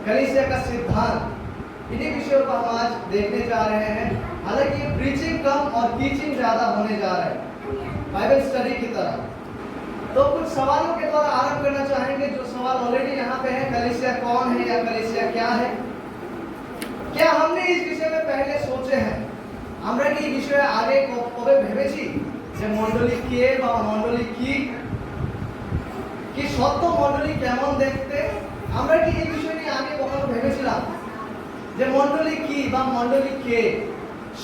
कलीसिया का सिद्धांत, इन्हीं विषयों को हम आज देखने जा रहे हैं। हालांकि ये प्रीचिंग कम और टीचिंग ज्यादा होने जा रहा है बाइबल स्टडी की तरह। तो कुछ सवालों के द्वारा आरंभ करना चाहेंगे। जो सवाल ऑलरेडी यहाँ पे है, कलीसिया कौन है या कलीसिया क्या है? क्या हमने इस विषय में पहले सोचे हैं? আমরা কি এই বিষয়ে আগে কবে ভেবেছি যে মণ্ডলী কে বা মণ্ডলী কি সত্য মণ্ডলী কেমন দেখতে? আমরা কি এই বিষয় নিয়ে আগে কখনো ভেবেছিলাম যে মণ্ডলী কি বা মণ্ডলী কে?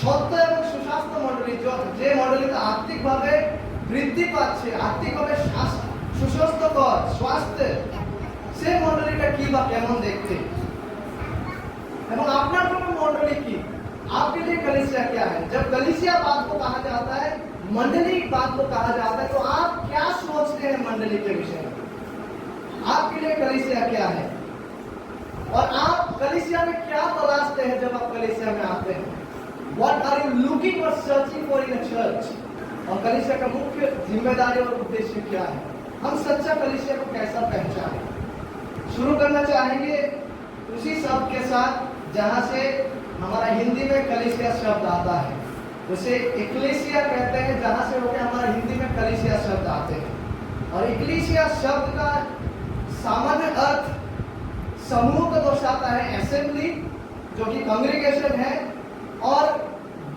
সত্য এবং সুস্বাস্থ্য মণ্ডলী, যে মণ্ডলীতে আর্থিকভাবে বৃদ্ধি পাচ্ছে, আর্থিকভাবে সুস্বাস্থ্যকর স্বাস্থ্য, সে মণ্ডলীটা কি বা কেমন দেখতে? এবং আপনার জন্য মণ্ডলী কি? आपके लिए कलीसिया क्या है? जब कलीसिया बात को कहा जाता है, मंडली बात को कहा जाता है, तो आप क्या सोचते हैं मंडली के विषय में? आपके लिए कलीसिया क्या है और आप कलीसिया में क्या तलाशते हैं जब आप कलीसिया में आते हैं? What are you looking or searching for in a church? और कलीसिया का मुख्य जिम्मेदारी और उद्देश्य क्या है? हम सच्चा कलीसिया को कैसा पहचानें? शुरू करना चाहेंगे उसी शब्द के साथ जहां से हमारा हिंदी में कलीसिया शब्द आता है, उसे इक्लेसिया कहते हैं, जहां से होकर हमारा हिंदी में कलीसिया शब्द आते हैं। और इक्लेसिया शब्द का सामान्य अर्थ समूह को दर्शाता है, असेंबली, जो कि कांग्रेगेशन है। और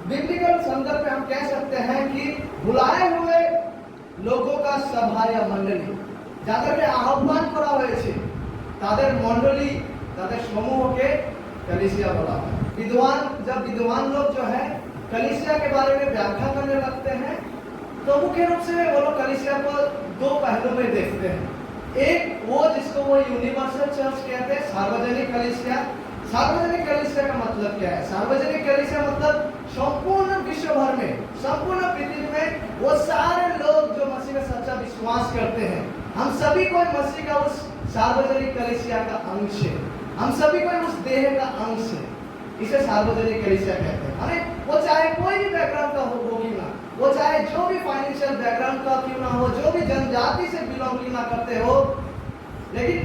बिब्लिकल संदर्भ में हम कह सकते हैं कि बुलाए हुए लोगों का सभा या मंडली, যাদেরকে আহ্বান করা হয়েছে তাদের মণ্ডলী, তাদের সমূহকে कलीसिया बोला है। जब विद्वान लोग जो है कलीसिया के बारे में व्याख्या करने लगते हैं, तो मुख्य रूप से वो लोग कलीसिया को दो पहलू में देखते हैं। एक वो जिसको वो यूनिवर्सल चर्च कहते हैं, सार्वजनिक कलीसिया। सार्वजनिक कलीसिया का मतलब क्या है? सार्वजनिक कलीसिया मतलब संपूर्ण विश्व भर में, संपूर्ण पृथ्वी में वो सारे लोग जो मसीह में सच्चा विश्वास करते हैं, हम सभी को मसीह का उस सार्वजनिक कलीसिया का अंश है, हम सभी को उस देह का अंश है। इसे सार्वजनिक कलीसिया कहते हैं। अरे वो चाहे कोई भी बैकग्राउंड का हो कि ना, वो चाहे जो भी फाइनेंशियल बैकग्राउंड का क्यों ना हो, जो भी जनजाति से बिलोंग ना करते हो, लेकिन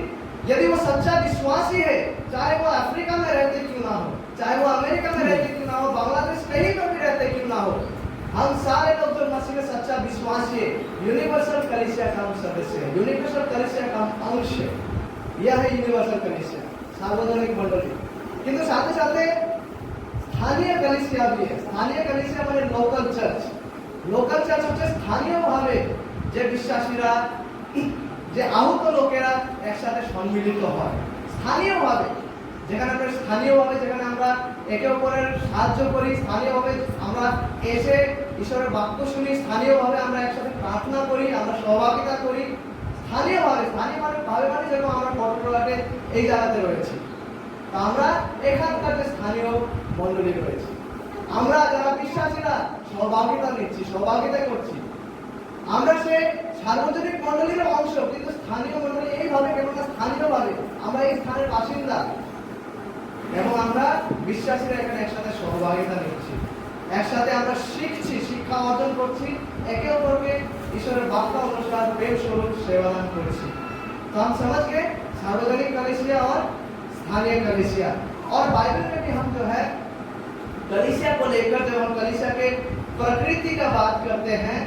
यदि वो सच्चा विश्वासी है, चाहे वो अफ्रीका में रहते क्यों ना हो, चाहे वो अमेरिका में रहते क्यों ना हो, बांग्लादेश कहीं पर भी रहते क्यों ना हो, हम सारे लोग जो मसीह में सच्चा विश्वासी है, यूनिवर्सल कलीसिया का हम सदस्य है, यूनिवर्सल कलीसिया का अंश है। यह है यूनिवर्सल कलीसिया, सार्वजनिक मंडली। किंतु साथ ही साथ स्थानीय कलीसिया भी है। स्थानीय कलीसिया মানে লোকাল চার্চ। লোকাল চার্চ হচ্ছে স্থানীয়ভাবে যে বিশ্বাসীরা, যে আহত লোকেরা একসাথে সম্মিলিত হয়। স্থানীয়ভাবে যেখানে আমরা একে অপরের সাহায্য করি, স্থানীয়ভাবে আমরা এসে ঈশ্বরের বাক্য শুনি, স্থানীয়ভাবে আমরা একসাথে প্রার্থনা করি, আমরা সহভাগিতা করি। স্থানীয়ভাবে মানে যেরকম আমরা কটকলাটে এই জায়গাতে রয়েছি, আমরা এখানকার যে স্থানীয় মণ্ডলী রয়েছে, আমরা যারা বিশ্বাসীরা সহভাগিতা নিচ্ছি, সহভাগিতা করছি, আমরা সে সার্বজনিক মণ্ডলীর অংশ, কিন্তু স্থানীয় মণ্ডলী এইভাবে কেবল স্থানীয়ভাবে আমরা এই স্থানের বাসিন্দা এবং আমরা বিশ্বাসীরা এখানে একসাথে সহভাগিতা নিচ্ছি, একসাথে আমরা শিখছি, শিক্ষা অর্জন করছি, একে অপরকে ঈশ্বরের বার্তা অনুसार प्रेम स्वरूप सेवादान करছি। तो हम समझ गए सार्वजनिक कलीसिया और स्थानीय कलीसिया। और बाइबल में भी हम जो है कलीसिया को लेकर, जब हम कलीसिया के प्रकृति का बात करते हैं,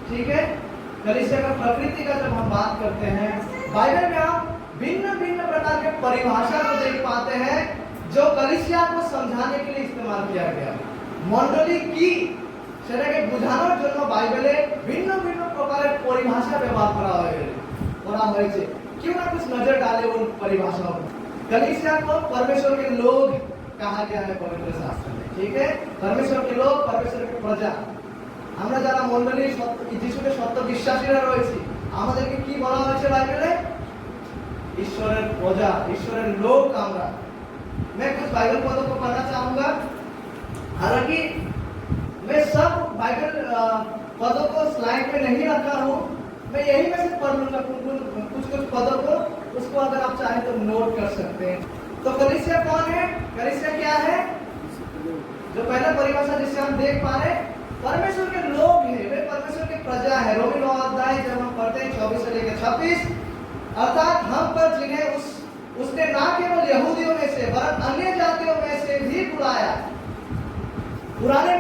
ठीक है, कलीसिया का प्रकृति का जब हम बात करते हैं, बाइबल में हम भिन्न भिन्न प्रकार के परिभाषा को देख पाते हैं जो कलीसिया को समझाने के लिए इस्तेमाल किया गया। मंडली की সেটাকে বোঝানোর জন্য বাইবেলে ভিন্ন ভিন্ন প্রকারের পরিভাষা ব্যবহার করা হয়েছে। क्यों ना कुछ नजर डाले उन परिभाषाओं पर। कलीसिया को परमेश्वर के लोग कहा गया है पवित्र शास्त्र में, ठीक है, परमेश्वर के लोग, परमेश्वर के प्रजा। আমরা যারা মণ্ডলী যিশুকে সত্য বিশ্বাসীরা রয়েছি, আমাদেরকে কি বলা হয়েছে বাইবেলে? ঈশ্বরের প্রজা, ঈশ্বরের লোক আমরা। मैं कुछ बाइबल पदों को पढ़ना चाहूंगा। हालांकि मैं सब बाइबल पदों को स्लाइड में नहीं रखा हूँ, मैं यही में से पढ़ लूंगा कुछ पदों को, उसको अगर आप चाहें तो नोट कर सकते हैं। तो कलीसिया कौन है? कलीसिया क्या है? जो पहला परिभाषा जिससे हम देख पा रहे, परमेश्वर के लोग हैं, वे परमेश्वर की प्रजा है। रोमी 9 अध्याय जब हम पढ़ते हैं 24 से लेकर 26, अर्थात हम पर जिन्हें उसने ना केवल यहूदियों पुराने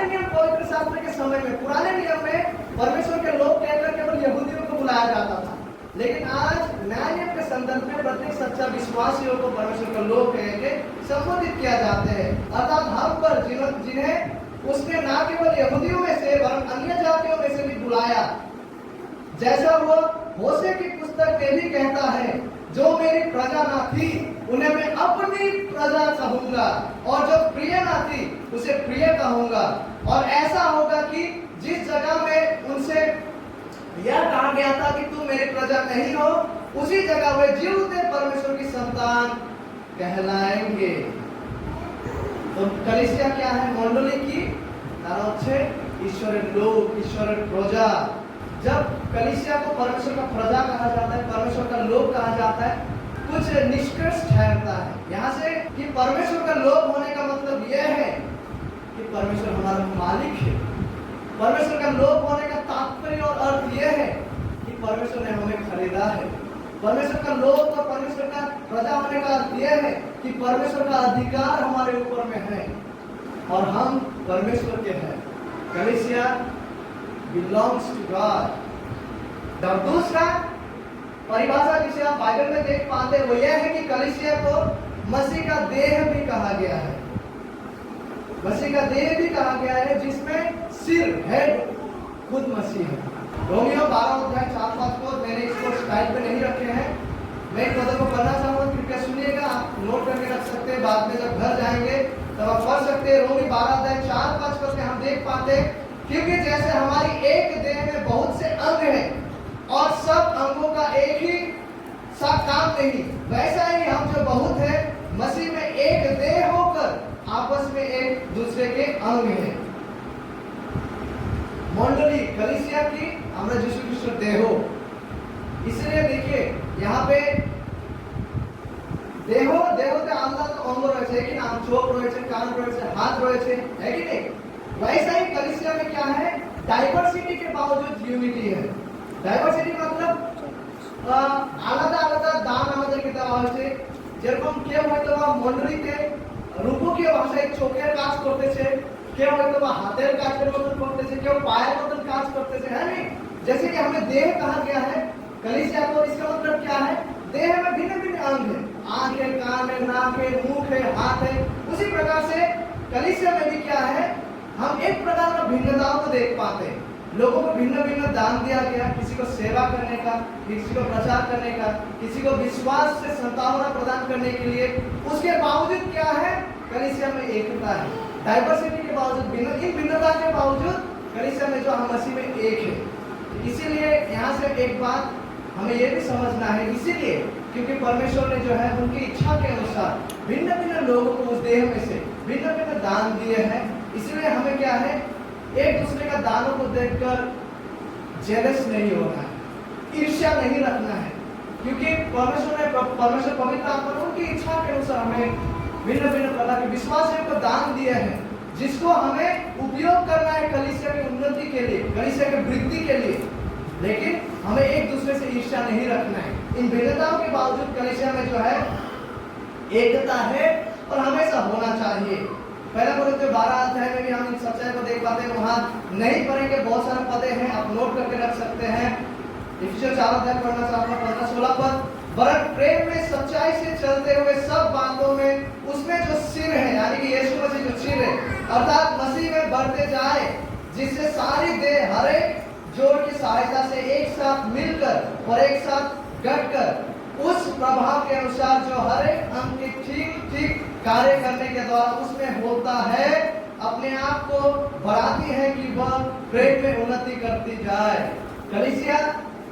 नियम पवित्र शास्त्र के समय में, पुराने नियम में परमेश्वर के लोग कहकर केवल यहूदियों को बुलाया जाता था, लेकिन आज नया नियम के संदर्भ में प्रत्येक सच्चा विश्वासियों को परमेश्वर के लोग कह के संबोधित किया जाते हैं। अर्थात हम पर जिन्हें उसने ना केवल यहूदियों में से वरन अन्य जातियों में से भी बुलाया, जैसा वो होशे की पुस्तक में भी कहता है, जो मेरी प्रजा ना थी उन्हें मैं अपनी प्रजा कहूंगा, और जो प्रिय ना थी उसे प्रिय कहूंगा। और ऐसा होगा कि जिस जगह में उनसे यह कहा गया था कि तुम मेरी प्रजा नहीं हो, उसी जगह वे जीवते परमेश्वर की संतान कहलाएंगे। तो कलीसिया क्या है? मंडली की तारा হচ্ছে ईश्वरेर लोक, ईश्वरेर प्रजा। जब कलीसिया को परमेश्वर का प्रजा कहा जाता है, परमेश्वर का लोक कहा जाता है, कुछ निष्कर्ष ठहरता है यहाँ से कि परमेश्वर का लोक होने का मतलब यह है कि परमेश्वर हमारा मालिक है। परमेश्वर का लोक होने का तात्पर्य और अर्थ यह है कि परमेश्वर ने हमें खरीदा है। परमेश्वर का लोक और परमेश्वर का प्रजा होने का अर्थ यह है कि परमेश्वर का अधिकार हमारे ऊपर में है और हम परमेश्वर के हैं। कलीसिया belongs to God। और दूसरा परिभाषा जिसे आप बाइबल में देख पाते हैं वो यह है कि कलीसिया को मसीह का देह भी कहा गया है। मसीह का देह भी कहा गया है, जिसमें सिर, हेड खुद मसीह है। रोमियो 12:4-5 को मैंने इसको स्टाइल पे नहीं रखे हैं, मैं एक पद को पढ़ना चाहूंगा, कृपया सुनिएगा। आप नोट करके रख सकते हैं, बाद में जब घर जाएंगे तब आप पढ़ सकते हैं। रोमी 12:4-5 को हम देख पाते हैं, क्योंकि जैसे हमारी एक देह में बहुत से अंग हैं और सब अंगों का एक ही सा काम नहीं, वैसा ही हम जो बहुत है मसीह में एक देह होकर आपस में एक दूसरे के अंग हैं। मंडली कलीसिया की আমরা যিশু খ্রিস্টের দেহ। इसलिए देखिए यहाँ पे দেহতে আলাদা অঙ্গ রয়েছে কি না, চোখ রয়েছে, কান রয়েছে, হাত রয়েছে, है कि नहीं? वैसा ही कलीसिया में क्या है? डाइवर्सिटी के बावजूद यूनिटी है। डाइवर्सिटी मतलब আলাদা আলাদা দান আমাদেরকে দেওয়া হয়েছে। যেরকম কেউ হয়তো বা মণ্ডলীতে রূপকীয় ভাষায় চোখের কাজ করতেছে, কেউ হয়তো বা হাতের কাজের মতন করতেছে, কেউ পায়ের মতন কাজ করতেছে, है नहीं? जैसे कि हमें देह कहा गया है कलीसिया को, इसका मतलब क्या है? देह में भिन्न भिन्न अंग है, आंख है, कान है, नाक है, मुंह है, हाथ है। उसी प्रकार से कलीसिया में भी क्या है? हम एक प्रकार का भिन्नताओं को देख पाते हैं। लोगों को भिन्न भिन्न दान दिया गया, किसी को सेवा करने का, किसी को प्रचार करने का, किसी को विश्वास से संतावना प्रदान करने के लिए। उसके बावजूद क्या है? कलीसिया में एकता है। डाइवर्सिटी के बावजूद, इन भिन्नता के बावजूद कलीसिया में जो हम मसीह में एक है। इसीलिए यहाँ से एक बात हमें ये भी समझना है, इसीलिए क्योंकि परमेश्वर ने जो है उनकी इच्छा के अनुसार भिन्न भिन्न लोगों को उस देह में से भिन्न भिन्न दान दिए हैं। इसलिए हमें क्या है? एक दूसरे का दानों को देखकर जेलस नहीं होना है, ईर्ष्या नहीं रखना है, क्योंकि परमेश्वर पवित्र आत्मा उनकी इच्छा के अनुसार हमें भिन्न भिन्न प्रकार के विश्वासियों को दान दिए हैं, जिसको हमें उपयोग करना है कलीसिया की उन्नति के लिए, कलीसिया की वृद्धि के लिए। लेकिन हमें एक दूसरे से ईर्ष्या नहीं रखना है। इन भिन्नताओं के बावजूद कलीसिया में जो है एकता है और हमेशा होना चाहिए। पहला कोरिन्थियों 12 में भी हम इन सच्चाई को देख पाते हैं। वहां नहीं पढ़ेंगे, बहुत सारे पदे हैं, आप नोट करके रख सकते हैं। इफिसियों 4 पढ़ना चाहूंगा, 15-16 पद। वरन प्रेम में सच्चाई से चलते हुए सब बातों में उसमें जो सिर है, यानी कि यीशु मसीह जो सिर है, अर्थात मसीह में बढ़ते जाए, जिससे सारी देह हर एक जोड़ की सहायता से एक साथ मिलकर और एक साथ गठकर उस प्रभाव के अनुसार जो हर एक अंग के ठीक ठीक कार्य करने के द्वारा उसमें होता है, अपने आप को बढ़ाती है कि वह प्रेम में उन्नति करती जाए। कलीसिया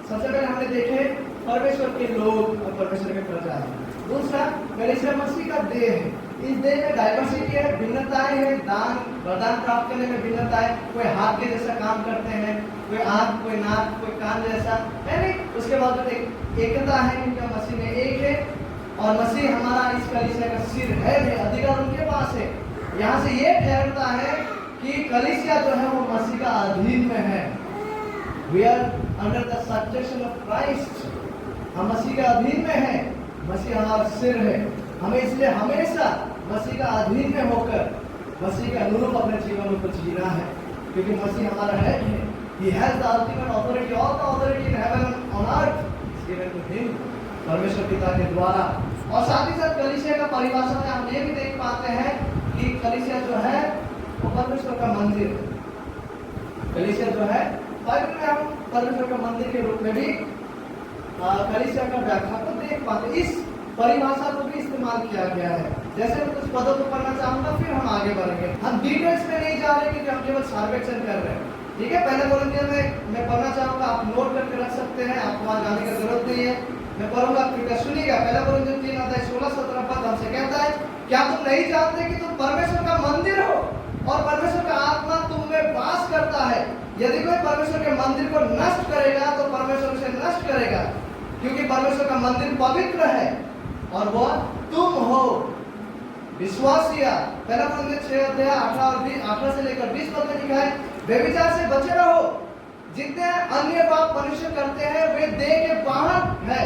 सबसे पहले हमने देखे परमेश्वर के लोग और परमेश्वर के प्रजा है। दूसरा कलीसिया मसीह का देह है। इस देह में डाइवर्सिटी है, भिन्नताएं हैं, दान वरदान प्राप्त करने में भिन्नता है। कोई हाथ के जैसा काम करते हैं, कोई आंख, कोई नाक, कोई कान जैसा, है नहीं? उसके बाद एकता है, क्योंकि मसीह में एक है और मसीह हमारा इस कलीसिया का सिर है, अधिकार उनके पास है। यहाँ से ये ठहरता है कि कलीसिया जो है वो मसीह का अधीन में है। We are under the subjection of Christ। हम मसीह के अधीन में हैं, मसीह हमारा सिर है। हमें इसलिए हमेशा मसीह का अधीन में होकर मसीह के अनुरूप अपने जीवन को जीना है, क्योंकि मसीह हमारा हेड है। He has the ultimate authority, all the authority in heaven and on earth is given to him, परमेश्वर पिता के द्वारा। और साथ ही साथ कलीसिया का परिभाषा में हम ये भी देख पाते हैं कि कलीसिया जो है वो परमेश्वर का मंदिर है। कलीसिया जो है बाइबल में हम परमेश्वर का मंदिर के रूप में भी कलीसिया का व्याख्या को देख पाते हैं। इस परिभाषा को भी इस्तेमाल किया गया है। जैसे मैं कुछ पदों को पढ़ना चाहूंगा, फिर हम आगे बढ़ेंगे। हम डिटेल्स में नहीं जा रहे क्योंकि हम केवल सर्वेक्षण कर रहे हैं, ठीक है। पहले कोरिन्थियों में मैं पढ़ना चाहूंगा, आप नोट करके रख सकते हैं, आपको वहां जाने की जरूरत नहीं है। मैं पढ़ूंगा, कृपया सुनिएगा। पहला कोरिन्थियों 3 अध्याय 16-17 पद हमसे कहता है, क्या तुम नहीं जानते कि तुम परमेश्वर का मंदिर हो और परमेश्वर का आत्मा तुम में वास करता है? यदि कोई परमेश्वर के मंदिर को नष्ट करेगा तो परमेश्वर उसे नष्ट करेगा, क्योंकि परमेश्वर का मंदिर पवित्र है और वह तुम हो विश्वासिया। पहला कोरिन्थियों 6 अध्याय 18 से लेकर 20 पद में लिखा है, व्यभिचार से बचे रहो। जितने अन्य पाप मनुष्य करते हैं वे देह के बाहर है,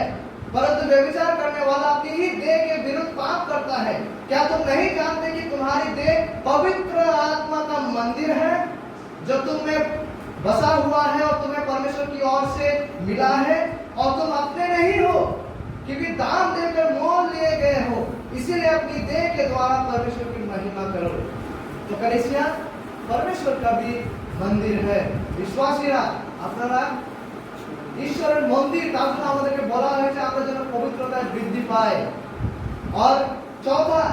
परंतु व्यभिचार करने वाला अपनी ही देह के विरुद्ध पाप करता है। क्या तुम नहीं जानते कि तुम्हारी देह पवित्र आत्मा का मंदिर है जो तुम में बसा हुआ है और तुम्हें परमेश्वर की ओर से मिला है, और तुम अपने नहीं हो क्योंकि दाम देकर मोल लिए गए हो, इसीलिए अपनी देह के द्वारा परमेश्वर की महिमा करो। तो कलीसिया परमेश्वर का भी मंदिर है। विश्वासीरा আপনারা ঈশ্বরের মন্দির, তার জন্য আমাদেরকে বলা হয়েছে আমরা যেন পবিত্রতায় বৃদ্ধি পাই। और चौथा,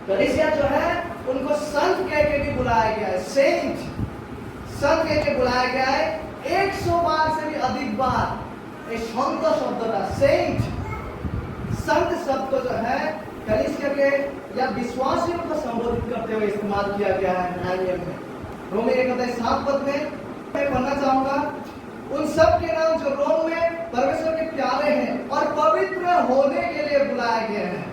कलीसिया जो है उनको संत कह के भी बुलाया गया है, सेंट, संत कह के बुलाया गया है 100 बार से भी अधिक बार। ये संत शब्दটা सेंट, संत शब्द को जो है कलीसिया के या विश्वासियों को संबोधित करते हुए इस्तेमाल किया गया है नए नियम में। रोमी 1 अध्याय 7 पद में मैं पढ़ना चाहूंगा, उन सब के नाम जो रोम में परमेश्वर के प्यारे हैं और पवित्र होने के लिए बुलाए गए हैं।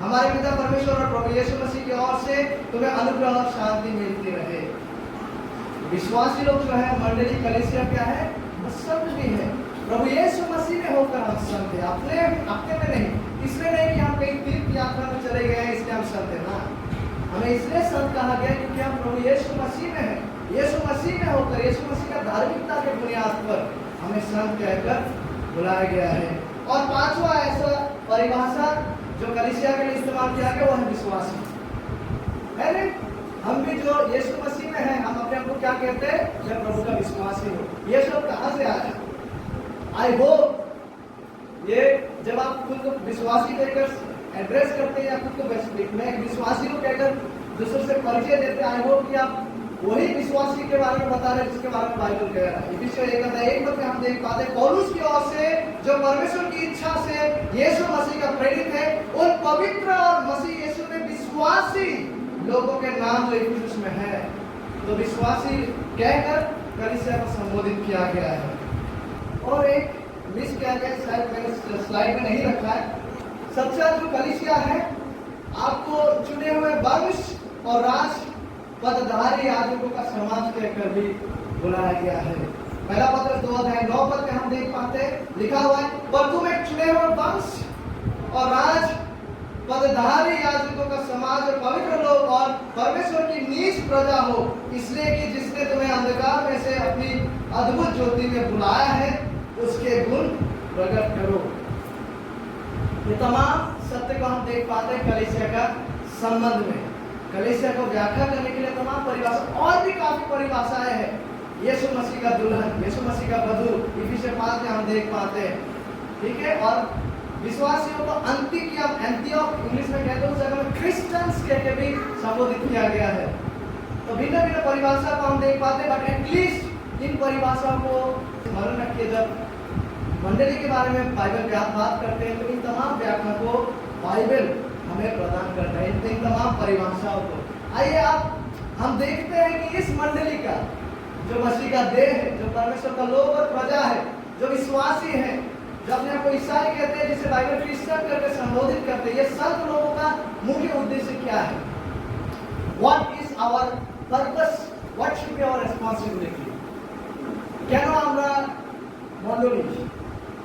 हमारे पिता परमेश्वर और प्रभु यीशु मसीह की ओर से तुम्हें अनुग्रह और शांति मिलती रहे। विश्वासी लोग जो है मंडली कलीसिया क्या है, वो संत भी है। प्रभु यीशु मसीह में होकर हम संत हैं, अपने में नहीं। इसलिए नहीं कि हम कहीं तीर्थ यात्रा में चले गए इसलिए हम संत हैं ना, हमें इसलिए संत कहा गया क्योंकि हम प्रभु यीशु मसीह में हैं। यीशु मसीह में होकर यीशु मसीह का धार्मिकता के बुनियाद पर हमें संत कहकर बुलाया गया है। और पांचवा ऐसा परिभाषा जो कलीसिया के लिए इस्तेमाल किया गया वो है विश्वासी। है हम भी जो यीशु मसीह में हैं, हम अपने आप को क्या कहते हैं, मैं प्रभु का विश्वासी हूँ। ये सब कहाँ से आया? आई होप ये जब आप खुद को विश्वासी कहकर एड्रेस करते हैं या खुद को मैं एक विश्वासी को कहकर दूसरों से परिचय देते हैं, आई होप कि आप वही विश्वासी के बारे में बता रहे हैं जिसके बारे में बाइबल कह रहा है। इफिसियों 1 अध्याय 1 पद में हम देख पाते हैं, पौलुस की ओर से जो परमेश्वर की इच्छा से यीशु मसीह का प्रेरित है, उन पवित्र और मसीह यीशु में विश्वासी लोगों के नाम जो इफिसियों में है, तो विश्वासी कहकर कलीसिया को संबोधित किया गया है। और एक मिस किया गया, शायद मैंने स्लाइड में नहीं रखा है, सबसे जो कलीसिया है आपको चुने हुए वंश और राज पदधारी याजकों का समाज कहकर भी बुलाया गया है। पहला पत्र 2 अध्याय 9 पद में हम देख पाते हैं, लिखा हुआ है, पर तुम एक चुने हुए वंश और राज पदधारी याजकों का समाज और पवित्र लोग और परमेश्वर की नीच प्रजा हो, इसलिए कि जिसने तुम्हें अंधकार में से अपनी अद्भुत ज्योति में बुलाया है उसके गुण प्रकट करो। ये तमाम सत्य को हम देख पाते हैं कलीसिया का संबंध में। कलीसिया को व्याख्या करने के लिए तमाम परिभाषा और भी काफी परिभाषाएं हैं। यीशु मसीह का दुल्हन, यीशु मसीह का वधू, इफिसियों 5 में हम देख पाते हैं, ठीक है। और विश्वासियों को एंटियोक इंग्लिश में कहते हैं, उस जगह में क्रिश्चियंस कह के भी संबोधित किया गया है। तो भिन्न भिन्न परिभाषा को हम देख पाते हैं, बट एटलीस्ट इन परिभाषाओं को स्मरण रखिए। जब मंडली के बारे में बाइबल बात करते हैं तो इन तमाम व्याख्या को बाइबल हमें प्रदान करता है, इन तमाम परिभाषाओं को। आइए आप हम देखते हैं कि इस मंडली का जो मसीह का देह है, जो परमेश्वर का लोग और प्रजा है, जो विश्वासी है, जो अपने आप को ईसाई कहते हैं, जिसे बाइबल क्रिश्चियन करके संबोधित करते हैं, ये संत लोगों का मुख्य उद्देश्य क्या है? What is our purpose? What should be our responsibility? কেন আমরা মণ্ডলী,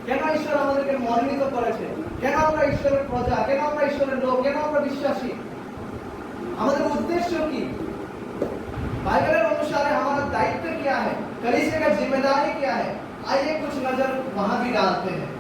কেন ঈশ্বর আমাদেরকে মনোনীত করেছে, কেন আমরা ঈশ্বরের প্রজা, কেন আমরা ঈশ্বরের লোক, কেন আমরা বিশ্বাসী, আমাদের उद्देश्य की, बाइबल अनुसार हमारा दायित्व क्या है, कलीसिया का जिम्मेदारी क्या है, आइए कुछ नजर वहां भी डालते हैं।